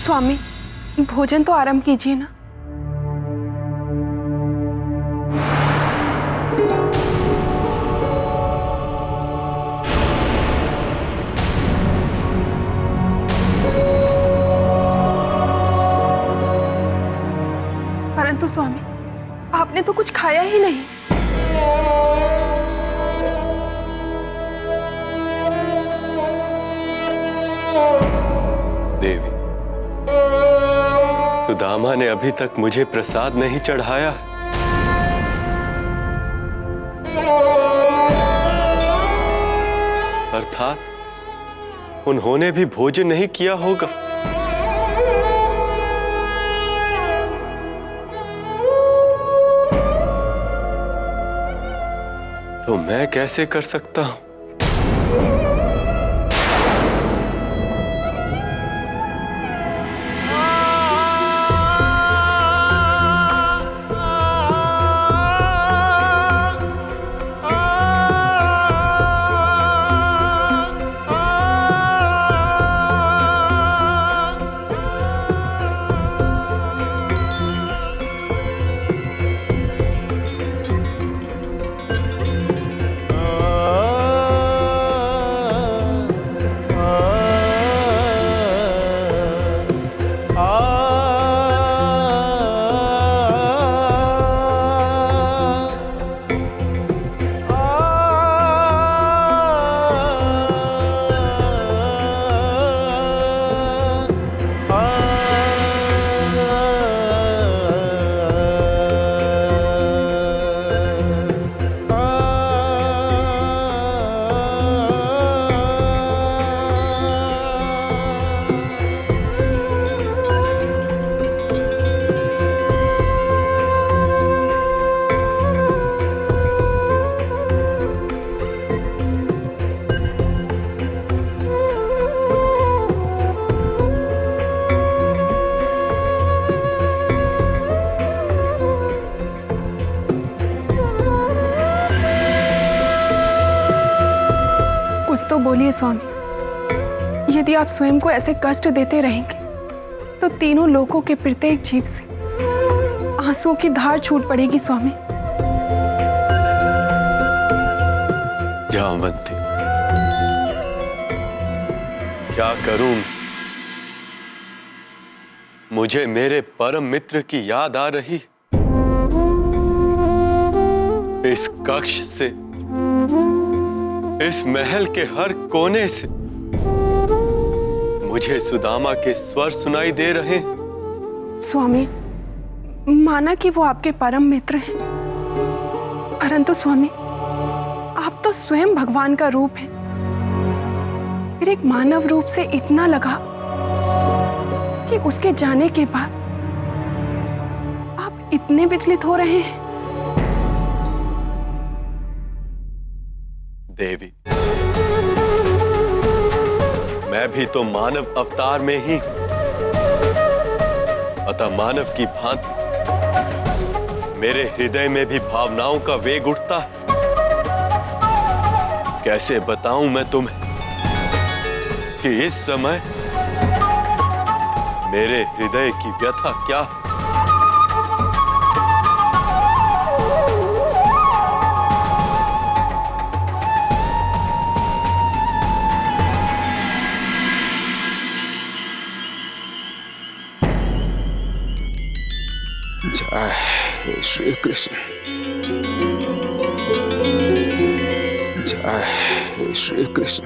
स्वामी, भोजन तो आरंभ कीजिए ना। परंतु स्वामी, आपने तो कुछ खाया ही नहीं। देवी, सुदामा ने अभी तक मुझे प्रसाद नहीं चढ़ाया। अर्थात उन्होंने भी भोजन नहीं किया होगा। तो मैं कैसे कर सकता हूं? तो बोलिए स्वामी, यदि आप स्वयं को ऐसे कष्ट देते रहेंगे तो तीनों लोकों के प्रत्येक जीव से आंसुओं की धार छूट पड़ेगी स्वामी। जामवंती, क्या करूं? मुझे मेरे परम मित्र की याद आ रही। इस कक्ष से, इस महल के हर कोने से मुझे सुदामा के स्वर सुनाई दे रहे हैं। स्वामी, माना कि वो आपके परम मित्र हैं, परंतु स्वामी, आप तो स्वयं भगवान का रूप हैं। फिर एक मानव रूप से इतना लगा कि उसके जाने के बाद आप इतने विचलित हो रहे हैं। देवी, मैं भी तो मानव अवतार में ही, अतः मानव की भांति मेरे हृदय में भी भावनाओं का वेग उठता है। कैसे बताऊं मैं तुम्हें कि इस समय मेरे हृदय की व्यथा क्या है। जय श्री कृष्ण, जय श्री कृष्ण।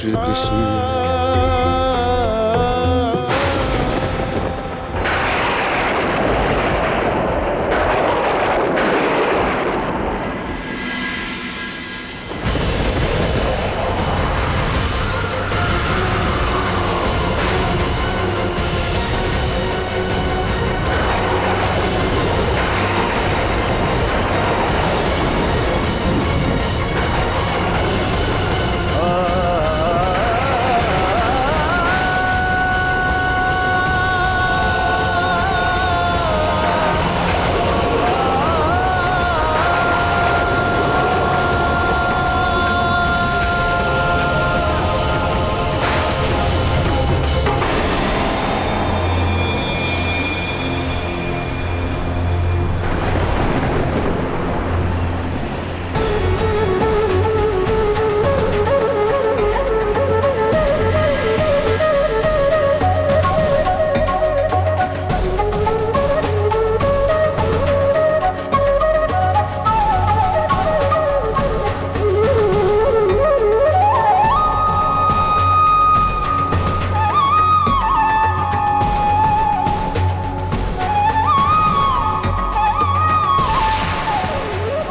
श्री कृष्ण।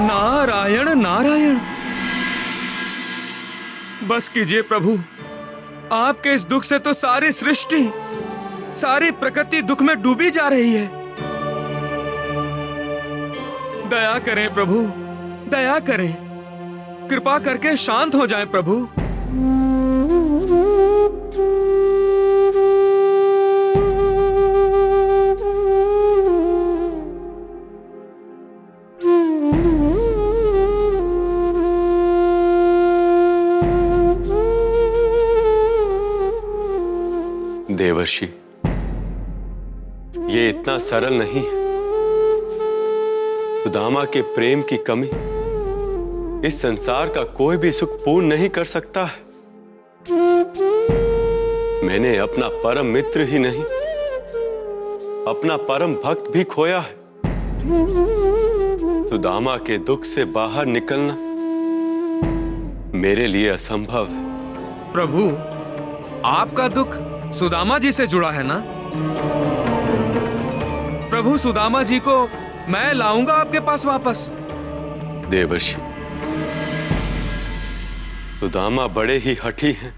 नारायण नारायण। बस कीजिए प्रभु, आपके इस दुख से तो सारी सृष्टि, सारी प्रकृति दुख में डूबी जा रही है। दया करें प्रभु, दया करें, कृपा करके शांत हो जाएं प्रभु। देवर्षि, ये इतना सरल नहीं है। सुदामा के प्रेम की कमी इस संसार का कोई भी सुख पूर्ण नहीं कर सकता है। मैंने अपना परम मित्र ही नहीं, अपना परम भक्त भी खोया है। सुदामा के दुख से बाहर निकलना मेरे लिए असंभव है। प्रभु, आपका दुख सुदामा जी से जुड़ा है ना? प्रभु, सुदामा जी को मैं लाऊंगा आपके पास वापस। देवर्षि, सुदामा बड़े ही हठी हैं।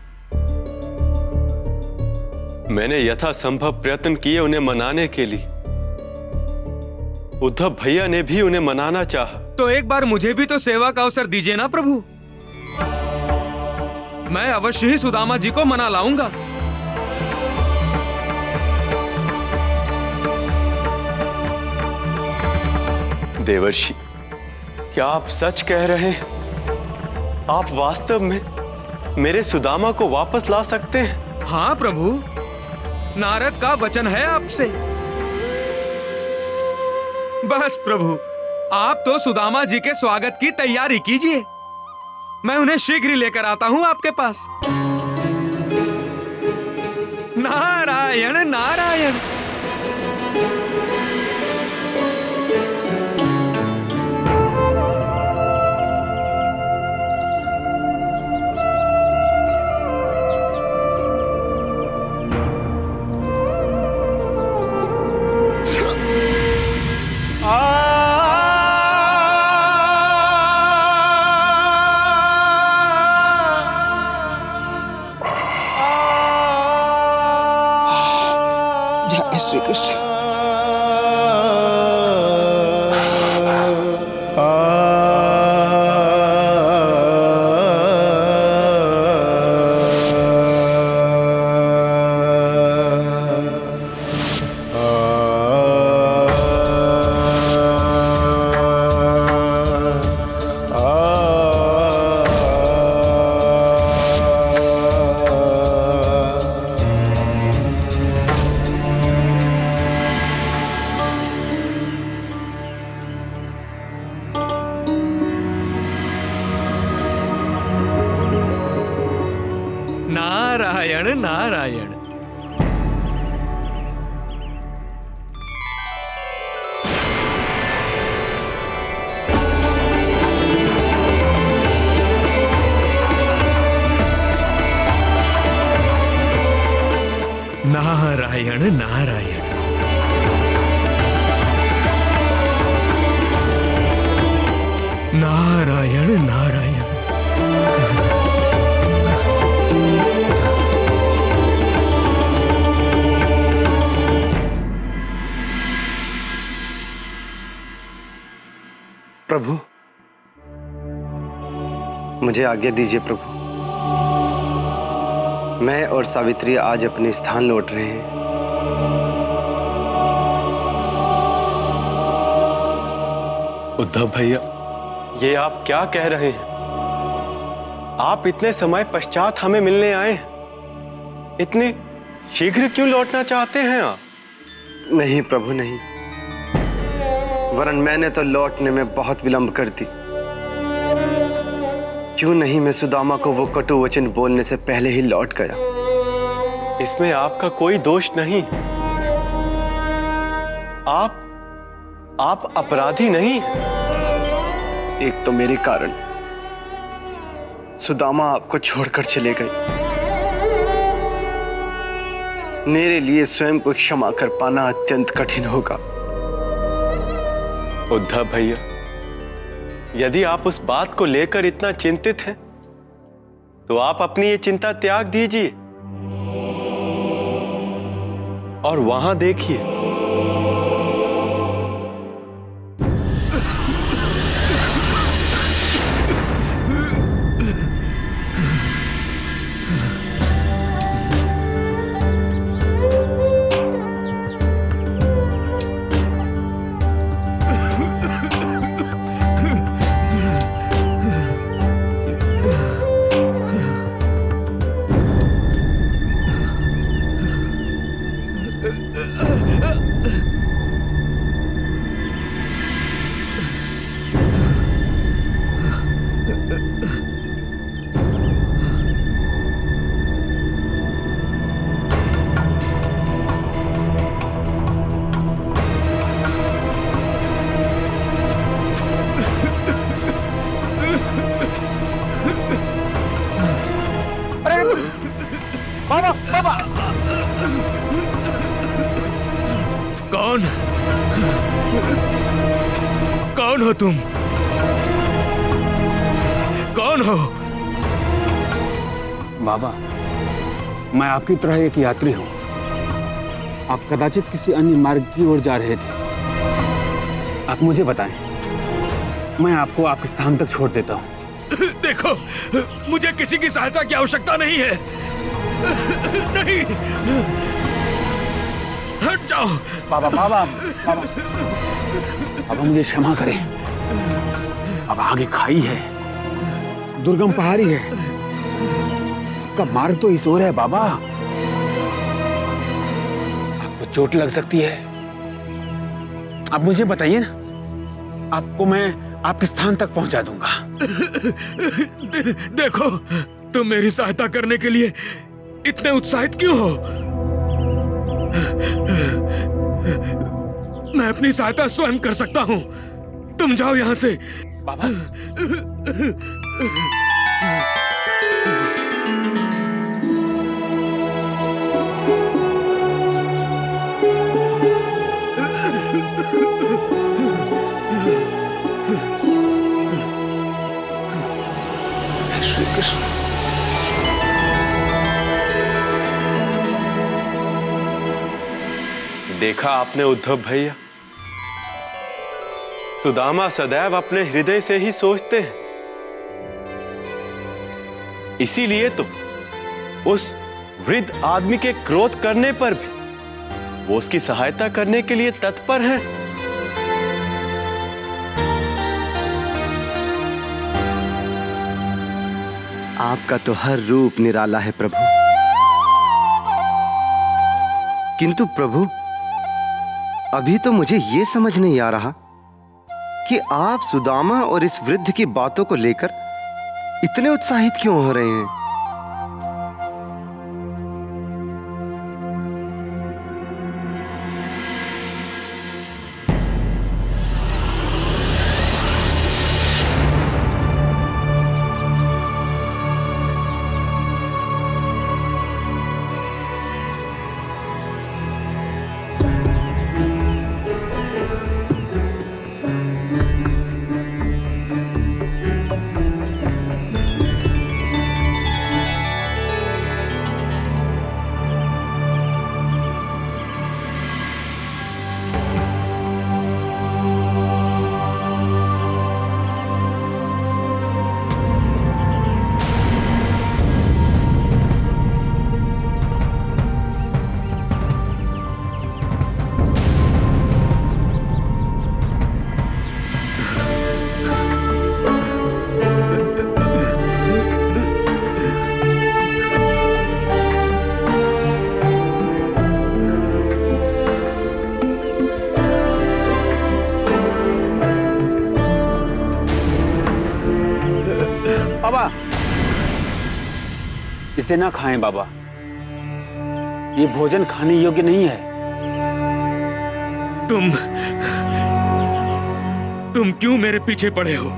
मैंने यथासंभव प्रयत्न किए उन्हें मनाने के लिए। उद्धव भैया ने भी उन्हें मनाना चाहा। तो एक बार मुझे भी तो सेवा का अवसर दीजिए ना प्रभु। मैं अवश्य ही सुदामा जी को मना लाऊंगा। देवर्षि, क्या आप सच कह रहे हैं? आप वास्तव में मेरे सुदामा को वापस ला सकते हैं? हाँ प्रभु, नारद का वचन है आपसे। बस प्रभु, आप तो सुदामा जी के स्वागत की तैयारी कीजिए। मैं उन्हें शीघ्र ही लेकर आता हूं आपके पास। नारायण नारायण। जय श्री कृष्ण। नारायण नारायण। नारायण नारायण। नारायण नारायण। प्रभु, मुझे आज्ञा दीजिए प्रभु। मैं और सावित्री आज अपने स्थान लौट रहे हैं। उद्धव भैया, ये आप क्या कह रहे हैं? आप इतने समय पश्चात हमें मिलने आए हैं। इतने शीघ्र क्यों लौटना चाहते हैं आप? नहीं प्रभु नहीं, वरन मैंने तो लौटने में बहुत विलंब कर दी। क्यों नहीं मैं सुदामा को वो कटु वचन बोलने से पहले ही लौट गया। इसमें आपका कोई दोष नहीं। आप अपराधी नहीं। एक तो मेरे कारण सुदामा आपको छोड़कर चले गए। मेरे लिए स्वयं को क्षमा कर पाना अत्यंत कठिन होगा। उद्धव भैया, यदि आप उस बात को लेकर इतना चिंतित हैं, तो आप अपनी ये चिंता त्याग दीजिए और वहां देखिए। बाबा बाबा, कौन हो तुम? कौन हो? बाबा, मैं आपकी तरह एक यात्री हूं। आप कदाचित किसी अन्य मार्ग की ओर जा रहे थे। आप मुझे बताएं, मैं आपको आपके स्थान तक छोड़ देता हूं। देखो, मुझे किसी की सहायता की आवश्यकता नहीं है। नहीं, हट जाओ। बाबा बाबा बाबा, बाबा मुझे क्षमा करें। अब आगे खाई है, दुर्गम पहाड़ी है, आपका मार्ग तो इस ओर है। बाबा, आपको चोट लग सकती है। आप मुझे बताइए ना, आपको मैं आपके स्थान तक पहुंचा दूंगा। देखो, तुम मेरी सहायता करने के लिए इतने उत्साहित क्यों हो? मैं अपनी सहायता स्वयं कर सकता हूं। तुम जाओ यहां से। बाबा, श्री कृष्ण। देखा आपने उद्धव भैया, सुदामा सदैव अपने हृदय से ही सोचते हैं। इसीलिए तो उस वृद्ध आदमी के क्रोध करने पर भी वो उसकी सहायता करने के लिए तत्पर हैं। आपका तो हर रूप निराला है प्रभु। किंतु प्रभु, अभी तो मुझे ये समझ नहीं आ रहा कि आप सुदामा और इस वृद्ध की बातों को लेकर इतने उत्साहित क्यों हो रहे हैं। बाबा, इसे ना खाएं बाबा, ये भोजन खाने योग्य नहीं है। तुम क्यों मेरे पीछे पड़े हो?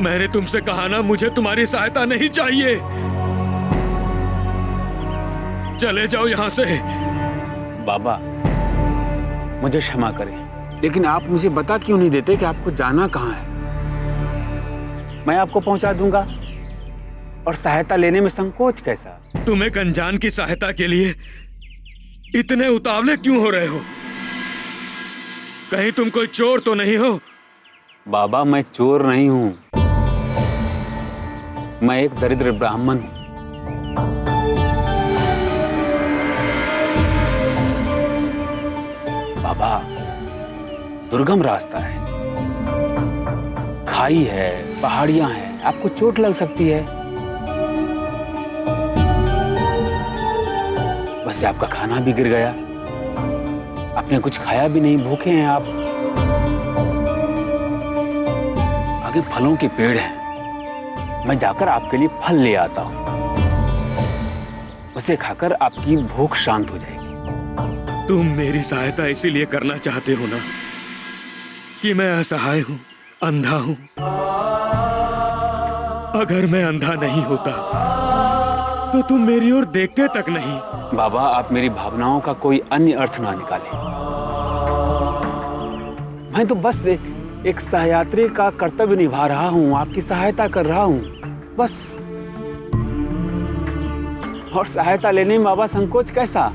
मैंने तुमसे कहा ना, मुझे तुम्हारी सहायता नहीं चाहिए। चले जाओ यहां से। बाबा, मुझे क्षमा करें, लेकिन आप मुझे बता क्यों नहीं देते कि आपको जाना कहाँ है? मैं आपको पहुंचा दूंगा, और सहायता लेने में संकोच कैसा? तुम एक अनजान की सहायता के लिए इतने उतावले क्यों हो रहे हो? कहीं तुम कोई चोर तो नहीं हो? बाबा, मैं चोर नहीं हूं, मैं एक दरिद्र ब्राह्मण हूं। बाबा, दुर्गम रास्ता है, खाई है, पहाड़ियां हैं, आपको चोट लग सकती है। वैसे आपका खाना भी गिर गया, आपने कुछ खाया भी नहीं, भूखे हैं आप। आगे फलों के पेड़ हैं, मैं जाकर आपके लिए फल ले आता हूं, उसे खाकर आपकी भूख शांत हो जाएगी। तुम मेरी सहायता इसीलिए करना चाहते हो ना कि मैं असहाय हूं, अंधा हूं। अगर मैं अंधा नहीं होता तो तुम मेरी ओर देखते तक नहीं। बाबा, आप मेरी भावनाओं का कोई अन्य अर्थ ना निकालें। मैं तो बस एक सहयात्री का कर्तव्य निभा रहा हूं, आपकी सहायता कर रहा हूं, बस। और सहायता लेने में बाबा संकोच कैसा?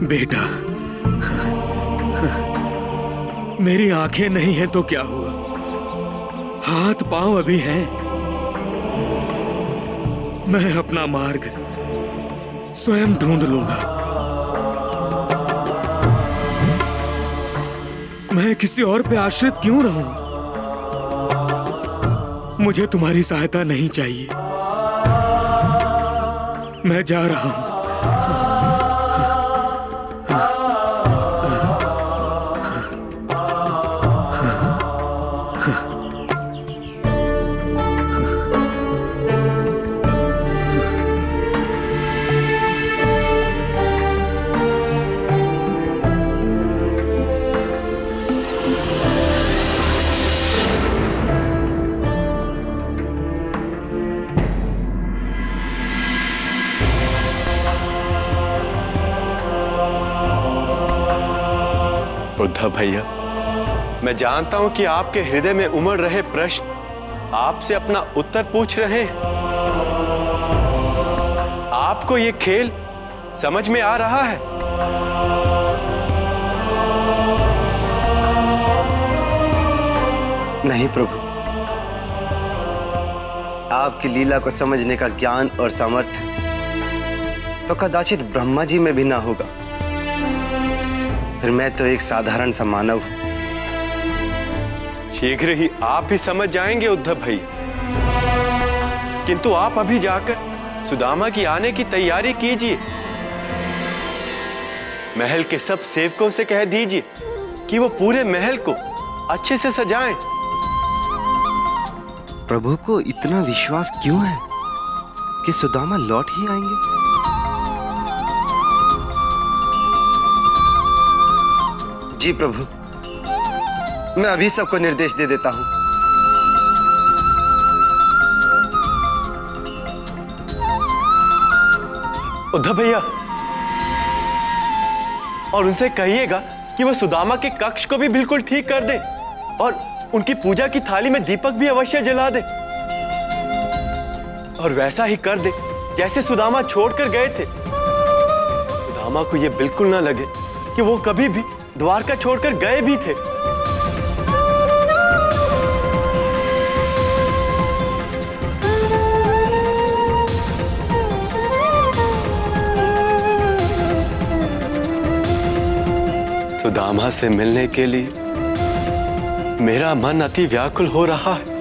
बेटा, मेरी आंखें नहीं हैं तो क्या हुआ, हाथ पांव अभी हैं। मैं अपना मार्ग स्वयं ढूंढ लूंगा। मैं किसी और पे आश्रित क्यों रहूं? मुझे तुम्हारी सहायता नहीं चाहिए। मैं जा रहा हूं। उद्धव भैया, मैं जानता हूं कि आपके हृदय में उमड़ रहे प्रश्न आपसे अपना उत्तर पूछ रहे हैं। आपको ये खेल समझ में आ रहा है? नहीं प्रभु, आपकी लीला को समझने का ज्ञान और सामर्थ्य तो कदाचित ब्रह्मा जी में भी ना होगा। फिर मैं तो एक साधारण सा मानव हूं। शीघ्र ही आप भी समझ जाएंगे उद्धव भैया, किंतु आप अभी जाकर सुदामा की आने की तैयारी कीजिए। महल के सब सेवकों से कह दीजिए कि वो पूरे महल को अच्छे से सजाएं। प्रभु को इतना विश्वास क्यों है कि सुदामा लौट ही आएंगे? जी प्रभु, मैं अभी सबको निर्देश दे देता हूं। उद्धव भैया, और उनसे कहिएगा कि वो सुदामा के कक्ष को भी बिल्कुल ठीक कर दे और उनकी पूजा की थाली में दीपक भी अवश्य जला दे, और वैसा ही कर दे जैसे सुदामा छोड़कर गए थे। सुदामा को यह बिल्कुल ना लगे कि वो कभी भी द्वारका छोड़कर गए भी थे। सुदामा से मिलने के लिए मेरा मन अति व्याकुल हो रहा है।